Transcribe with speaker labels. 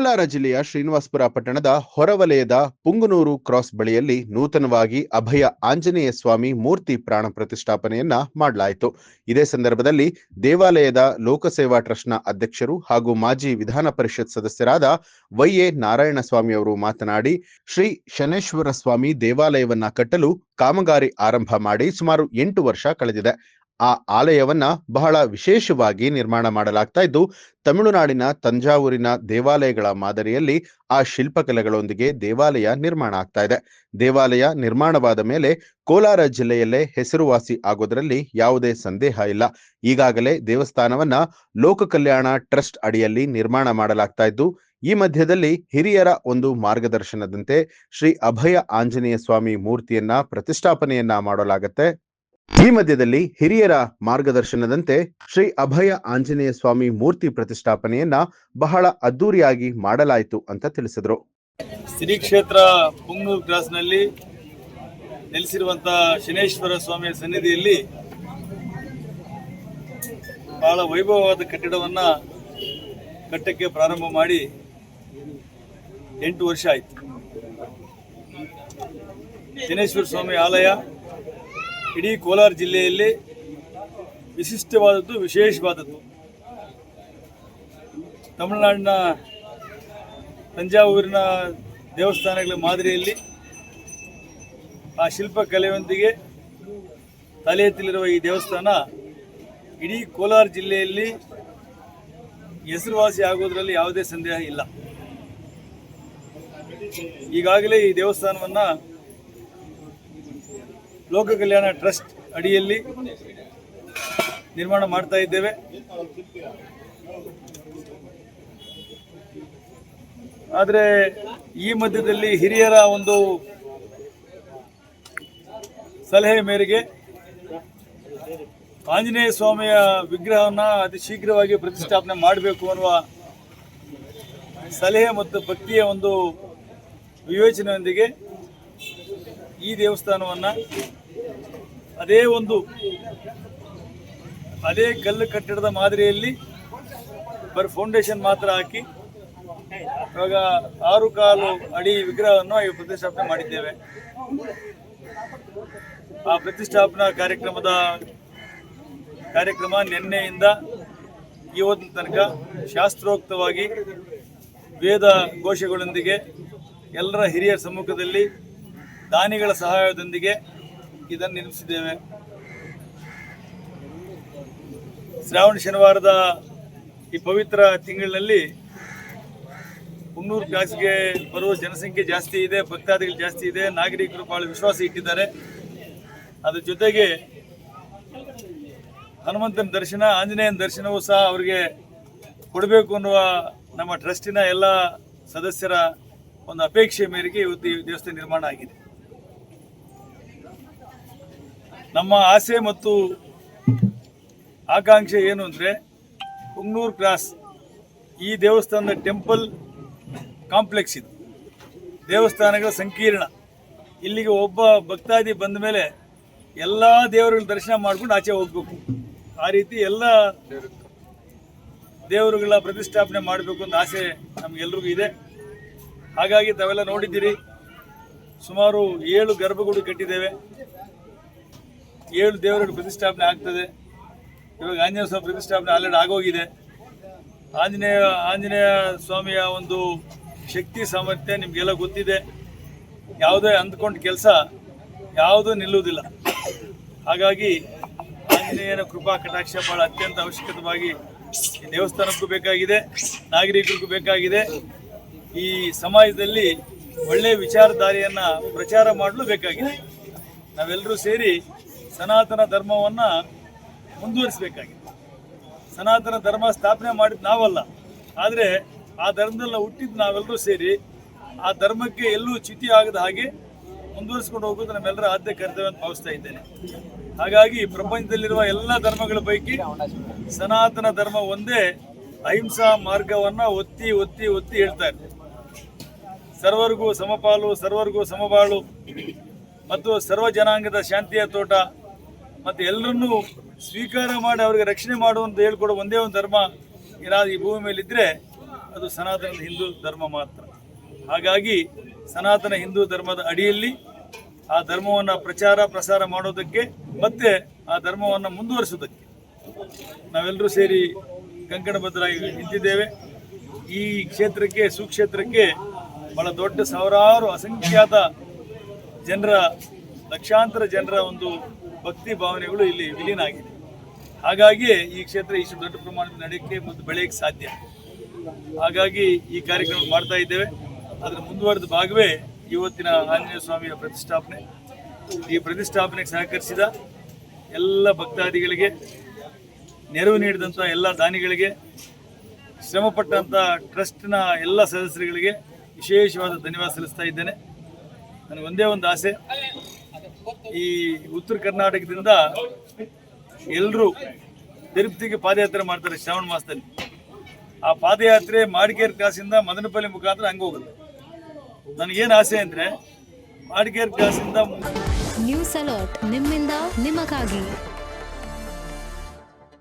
Speaker 1: ಕೋಲಾರ ಜಿಲ್ಲೆಯ ಶ್ರೀನಿವಾಸಪುರ ಪಟ್ಟಣದ ಹೊರವಲಯದ ಪುಂಗನೂರು ಕ್ರಾಸ್ ಬಳಿಯಲ್ಲಿ ನೂತನವಾಗಿ ಅಭಯ ಆಂಜನೇಯ ಸ್ವಾಮಿ ಮೂರ್ತಿ ಪ್ರಾಣ ಪ್ರತಿಷ್ಠಾಪನೆಯನ್ನ ಮಾಡಲಾಯಿತು. ಇದೇ ಸಂದರ್ಭದಲ್ಲಿ ದೇವಾಲಯದ ಲೋಕಸೇವಾ ಟ್ರಸ್ಟ್ನ ಅಧ್ಯಕ್ಷರು ಹಾಗೂ ಮಾಜಿ ವಿಧಾನ ಪರಿಷತ್ ಸದಸ್ಯರಾದ ವೈ.ಎ. ನಾರಾಯಣಸ್ವಾಮಿ ಅವರು ಮಾತನಾಡಿ, ಶ್ರೀ ಶನೇಶ್ವರ ಸ್ವಾಮಿ ದೇವಾಲಯವನ್ನ ಕಟ್ಟಲು ಕಾಮಗಾರಿ ಆರಂಭ ಮಾಡಿ ಸುಮಾರು 8 ವರ್ಷ ಕಳೆದಿದೆ. ಆ ಆಲಯವನ್ನ ಬಹಳ ವಿಶೇಷವಾಗಿ ನಿರ್ಮಾಣ ಮಾಡಲಾಗ್ತಾ ಇದ್ದು, ತಮಿಳುನಾಡಿನ ತಂಜಾವೂರಿನ ದೇವಾಲಯಗಳ ಮಾದರಿಯಲ್ಲಿ ಆ ಶಿಲ್ಪಕಲೆಗಳೊಂದಿಗೆ ದೇವಾಲಯ ನಿರ್ಮಾಣ ಆಗ್ತಾ ಇದೆ. ದೇವಾಲಯ ನಿರ್ಮಾಣವಾದ ಮೇಲೆ ಕೋಲಾರ ಜಿಲ್ಲೆಯಲ್ಲೇ ಹೆಸರುವಾಸಿ ಆಗೋದ್ರಲ್ಲಿ ಯಾವುದೇ ಸಂದೇಹ ಇಲ್ಲ. ಈಗಾಗಲೇ ದೇವಸ್ಥಾನವನ್ನ ಲೋಕ ಕಲ್ಯಾಣ ಟ್ರಸ್ಟ್ ಅಡಿಯಲ್ಲಿ ನಿರ್ಮಾಣ ಮಾಡಲಾಗ್ತಾ ಇದ್ದು, ಈ ಮಧ್ಯದಲ್ಲಿ ಹಿರಿಯರ ಒಂದು ಮಾರ್ಗದರ್ಶನದಂತೆ ಶ್ರೀ ಅಭಯ ಆಂಜನೇಯ ಸ್ವಾಮಿ ಮೂರ್ತಿಯನ್ನ ಪ್ರತಿಷ್ಠಾಪನೆಯನ್ನ ಮಾಡಲಾಗತ್ತೆ. ಈ ಮಧ್ಯದಲ್ಲಿ ಹಿರಿಯರ ಮಾರ್ಗದರ್ಶನದಂತೆ ಶ್ರೀ ಅಭಯ ಆಂಜನೇಯ ಸ್ವಾಮಿ ಮೂರ್ತಿ ಪ್ರತಿಷ್ಠಾಪನೆಯನ್ನ ಬಹಳ ಅದ್ದೂರಿಯಾಗಿ ಮಾಡಲಾಯಿತು ಅಂತ ತಿಳಿಸಿದ್ರು.
Speaker 2: ಶ್ರೀ ಕ್ಷೇತ್ರ ಪುಂಗನೂರು ಕ್ರಾಸ್ನಲ್ಲಿ ನೆಲೆಸಿರುವಂತಹ ಶನೇಶ್ವರ ಸ್ವಾಮಿಯ ಸನ್ನಿಧಿಯಲ್ಲಿ ಬಹಳ ವೈಭವವಾದ ಕಟ್ಟಡವನ್ನ ಕಟ್ಟಕ್ಕೆ ಪ್ರಾರಂಭ ಮಾಡಿ 8 ವರ್ಷ ಆಯಿತು. ಶನೇಶ್ವರ ಸ್ವಾಮಿ ಆಲಯ ಇಡೀ ಕೋಲಾರ ಜಿಲ್ಲೆಯಲ್ಲಿ ವಿಶಿಷ್ಟವಾದದ್ದು, ವಿಶೇಷವಾದದ್ದು. ತಮಿಳುನಾಡಿನ ತಂಜಾವೂರಿನ ದೇವಸ್ಥಾನಗಳ ಮಾದರಿಯಲ್ಲಿ ಆ ಶಿಲ್ಪಕಲೆಯೊಂದಿಗೆ ತಲೆ ಎತ್ತಲಿರುವ ಈ ದೇವಸ್ಥಾನ ಇಡೀ ಕೋಲಾರ ಜಿಲ್ಲೆಯಲ್ಲಿ ಹೆಸರುವಾಸಿ ಆಗೋದ್ರಲ್ಲಿ ಯಾವುದೇ ಸಂದೇಹ ಇಲ್ಲ. ಈಗಾಗಲೇ ಈ ದೇವಸ್ಥಾನವನ್ನು ಲೋಕ ಕಲ್ಯಾಣ ಟ್ರಸ್ಟ್ ಅಡಿಯಲ್ಲಿ ನಿರ್ಮಾಣ ಮಾಡ್ತಾ ಇದ್ದೇವೆ. ಆದರೆ ಈ ಮಧ್ಯದಲ್ಲಿ ಹಿರಿಯರ ಒಂದು ಸಲಹೆ ಮೇರೆಗೆ ಆಂಜನೇಯ ಸ್ವಾಮಿಯ ವಿಗ್ರಹವನ್ನು ಅತಿ ಶೀಘ್ರವಾಗಿ ಪ್ರತಿಷ್ಠಾಪನೆ ಮಾಡಬೇಕು ಅನ್ನುವ ಸಲಹೆ ಮತ್ತು ಭಕ್ತಿಯ ಒಂದು ವಿವೇಚನೆಯೊಂದಿಗೆ ಈ ದೇವಸ್ಥಾನವನ್ನು ಅದೇ ಕಲ್ಲು ಕಟ್ಟಡದ ಮಾದರಿಯಲ್ಲಿ ಬರೀ ಫೌಂಡೇಶನ್ ಮಾತ್ರ ಹಾಕಿ ಇವಾಗ 6 ಅಡಿ ವಿಗ್ರಹವನ್ನು ಪ್ರತಿಷ್ಠಾಪನೆ ಮಾಡಿದ್ದೇವೆ. ಆ ಪ್ರತಿಷ್ಠಾಪನಾ ಕಾರ್ಯಕ್ರಮ ನಿನ್ನೆಯಿಂದ ಇವತ್ತಿನ ತನಕ ಶಾಸ್ತ್ರೋಕ್ತವಾಗಿ ವೇದ ಘೋಷಗಳೊಂದಿಗೆ ಎಲ್ಲರ ಹಿರಿಯರ ಸಮ್ಮುಖದಲ್ಲಿ ದಾನಿಗಳ ಸಹಾಯದೊಂದಿಗೆ ಇದನ್ನು ನಿರ್ಮಿಸಿದ್ದೇವೆ. ಶ್ರಾವಣ ಶನಿವಾರದ ಈ ಪವಿತ್ರ ತಿಂಗಳಿನಲ್ಲಿ ಪುಂಗನೂರು ಕ್ರಾಸ್ಗೆ ಬರುವ ಜನಸಂಖ್ಯೆ ಜಾಸ್ತಿ ಇದೆ, ಭಕ್ತಾದಿಗಳು ಜಾಸ್ತಿ ಇದೆ, ನಾಗರಿಕರು ಬಹಳ ವಿಶ್ವಾಸ ಇಟ್ಟಿದ್ದಾರೆ. ಅದರ ಜೊತೆಗೆ ಹನುಮಂತನ ದರ್ಶನ, ಆಂಜನೇಯನ ದರ್ಶನವೂ ಸಹ ಅವರಿಗೆ ಕೊಡಬೇಕು ಅನ್ನುವ ನಮ್ಮ ಟ್ರಸ್ಟಿನ ಎಲ್ಲ ಸದಸ್ಯರ ಒಂದು ಅಪೇಕ್ಷೆ ಮೇರೆಗೆ ಇವತ್ತು ಈ ದೇವಸ್ಥಾನ ನಿರ್ಮಾಣ ಆಗಿದೆ. ನಮ್ಮ ಆಸೆ ಮತ್ತು ಆಕಾಂಕ್ಷೆ ಏನು ಅಂದರೆ, ಪುಂಗನೂರು ಕ್ರಾಸ್ ಈ ದೇವಸ್ಥಾನದ ಟೆಂಪಲ್ ಕಾಂಪ್ಲೆಕ್ಸ್ ಇದು, ದೇವಸ್ಥಾನಗಳ ಸಂಕೀರ್ಣ. ಇಲ್ಲಿಗೆ ಒಬ್ಬ ಭಕ್ತಾದಿ ಬಂದ ಮೇಲೆ ಎಲ್ಲ ದೇವರುಗಳ ದರ್ಶನ ಮಾಡ್ಕೊಂಡು ಆಚೆ ಹೋಗ್ಬೇಕು. ಆ ರೀತಿ ಎಲ್ಲ ದೇವರುಗಳ ಪ್ರತಿಷ್ಠಾಪನೆ ಮಾಡಬೇಕು ಅಂತ ಆಸೆ ನಮಗೆಲ್ರಿಗೂ ಇದೆ. ಹಾಗಾಗಿ ತಾವೆಲ್ಲ ನೋಡಿದ್ದೀರಿ, ಸುಮಾರು 7 ಗರ್ಭಗುಡಿ ಕಟ್ಟಿದ್ದೇವೆ, 7 ದೇವರುಗಳ ಪ್ರತಿಷ್ಠಾಪನೆ ಆಗ್ತದೆ. ಇವಾಗ ಆಂಜನೇಯ ಸ್ವಾಮಿ ಪ್ರತಿಷ್ಠಾಪನೆ ಆಲ್ರೆಡಿ ಆಗೋಗಿದೆ. ಆಂಜನೇಯ ಸ್ವಾಮಿಯ ಒಂದು ಶಕ್ತಿ ಸಾಮರ್ಥ್ಯ ನಿಮಗೆಲ್ಲ ಗೊತ್ತಿದೆ. ಯಾವುದೇ ಅಂದ್ಕೊಂಡ ಕೆಲಸ ಯಾವುದೂ ನಿಲ್ಲುವುದಿಲ್ಲ. ಹಾಗಾಗಿ ಆಂಜನೇಯನ ಕೃಪಾ ಕಟಾಕ್ಷ ಭಾಳ ಅತ್ಯಂತ ಅವಶ್ಯಕತೆವಾಗಿ ಈ ದೇವಸ್ಥಾನಕ್ಕೂ ಬೇಕಾಗಿದೆ, ನಾಗರಿಕರಿಗೂ ಬೇಕಾಗಿದೆ. ಈ ಸಮಾಜದಲ್ಲಿ ಒಳ್ಳೆಯ ವಿಚಾರಧಾರೆಯನ್ನು ಪ್ರಚಾರ ಮಾಡಲು ಬೇಕಾಗಿದೆ. ನಾವೆಲ್ಲರೂ ಸೇರಿ ಸನಾತನ ಧರ್ಮವನ್ನು ಮುಂದುವರಿಸಬೇಕಾಗಿದೆ. ಸನಾತನ ಧರ್ಮ ಸ್ಥಾಪನೆ ಮಾಡಿದ್ದು ನಾವಲ್ಲ, ಆದರೆ ಆ ಧರ್ಮದಲ್ಲಿ ಹುಟ್ಟಿದ್ದು ನಾವೆಲ್ಲರೂ ಸೇರಿ ಆ ಧರ್ಮಕ್ಕೆ ಎಲ್ಲೂ ಚ್ಯುತಿ ಆಗದ ಹಾಗೆ ಮುಂದುವರಿಸ್ಕೊಂಡು ಹೋಗೋದು ನಮ್ಮೆಲ್ಲರ ಆದ್ಯ ಕರ್ತವ್ಯ ಅಂತ ಭಾವಿಸ್ತಾ ಇದ್ದೇನೆ. ಹಾಗಾಗಿ ಪ್ರಪಂಚದಲ್ಲಿರುವ ಎಲ್ಲ ಧರ್ಮಗಳ ಪೈಕಿ ಸನಾತನ ಧರ್ಮ ಒಂದೇ ಅಹಿಂಸಾ ಮಾರ್ಗವನ್ನು ಒತ್ತಿ ಒತ್ತಿ ಒತ್ತಿ ಹೇಳ್ತಾ ಇರ್ತದೆ. ಸರ್ವರಿಗೂ ಸಮಪಾಲು, ಸರ್ವರಿಗೂ ಸಮಬಾಳು ಮತ್ತು ಸರ್ವ ಜನಾಂಗದ ಶಾಂತಿಯ ತೋಟ ಮತ್ತು ಎಲ್ಲರನ್ನೂ ಸ್ವೀಕಾರ ಮಾಡಿ ಅವರಿಗೆ ರಕ್ಷಣೆ ಮಾಡುವಂತ ಹೇಳ್ಕೊಡೋ ಒಂದೇ ಒಂದು ಧರ್ಮ ಏನಾದ್ರು ಈ ಭೂಮಿ ಮೇಲಿದ್ದರೆ ಅದು ಸನಾತನ ಹಿಂದೂ ಧರ್ಮ ಮಾತ್ರ. ಹಾಗಾಗಿ ಸನಾತನ ಹಿಂದೂ ಧರ್ಮದ ಅಡಿಯಲ್ಲಿ ಆ ಧರ್ಮವನ್ನು ಪ್ರಸಾರ ಮಾಡೋದಕ್ಕೆ ಮತ್ತೆ ಆ ಧರ್ಮವನ್ನು ಮುಂದುವರಿಸೋದಕ್ಕೆ ನಾವೆಲ್ಲರೂ ಸೇರಿ ಕಂಕಣಬದ್ಧರಾಗಿ ನಿಂತಿದ್ದೇವೆ. ಈ ಕ್ಷೇತ್ರಕ್ಕೆ ಸುಕ್ಷೇತ್ರಕ್ಕೆ ಬಹಳ ದೊಡ್ಡ ಸಾವಿರಾರು ಅಸಂಖ್ಯಾತ ಜನರ ಲಕ್ಷಾಂತರ ಜನರ ಒಂದು ಭಕ್ತಿ ಭಾವನೆಗಳು ಇಲ್ಲಿ ವಿಲೀನ ಆಗಿದೆ. ಹಾಗಾಗಿ ಈ ಕ್ಷೇತ್ರ ಇಷ್ಟು ದೊಡ್ಡ ಪ್ರಮಾಣದ ನಡೆಯಕ್ಕೆ ಮತ್ತು ಬೆಳೆಯಕ್ಕೆ ಸಾಧ್ಯ. ಹಾಗಾಗಿ ಈ ಕಾರ್ಯಕ್ರಮ ಮಾಡ್ತಾ ಇದ್ದೇವೆ. ಅದರ ಮುಂದುವರೆದ ಭಾಗವೇ ಇವತ್ತಿನ ಆಂಜನೇಯ ಸ್ವಾಮಿಯ ಪ್ರತಿಷ್ಠಾಪನೆ. ಈ ಪ್ರತಿಷ್ಠಾಪನೆಗೆ ಸಹಕರಿಸಿದ ಎಲ್ಲ ಭಕ್ತಾದಿಗಳಿಗೆ, ನೆರವು ನೀಡಿದಂಥ ಎಲ್ಲ ದಾನಿಗಳಿಗೆ, ಶ್ರಮಪಟ್ಟಂಥ ಟ್ರಸ್ಟ್ನ ಎಲ್ಲ ಸದಸ್ಯರುಗಳಿಗೆ ವಿಶೇಷವಾದ ಧನ್ಯವಾದ ಸಲ್ಲಿಸ್ತಾ ಇದ್ದೇನೆ. ನನಗೆ ಒಂದೇ ಒಂದು ಆಸೆ, ಈ ಉತ್ತರ ಕರ್ನಾಟಕದಿಂದ ಎಲ್ಲರೂ ತಿರುಪತಿಗೆ ಪಾದಯಾತ್ರೆ ಮಾಡ್ತಾರೆ ಶ್ರಾವಣ ಮಾಸದಲ್ಲಿ. ಆ ಪಾದಯಾತ್ರೆ ಮಾಡಿಕೇರಿ ಕ್ರಾಸಿಂದ ಮದನಪಲ್ಲಿ ಮುಖಾಂತರ ಹಂಗೆ ಹೋಗುತ್ತೆ. ನನಗೇನು ಆಸೆ ಅಂದರೆ ಮಾಡಿಕೇರಿ ಕ್ರಾಸಿಂದ
Speaker 3: ನ್ಯೂಸ್ ಅಲರ್ಟ್ ನಿಮ್ಮಿಂದ ನಿಮಗಾಗಿ.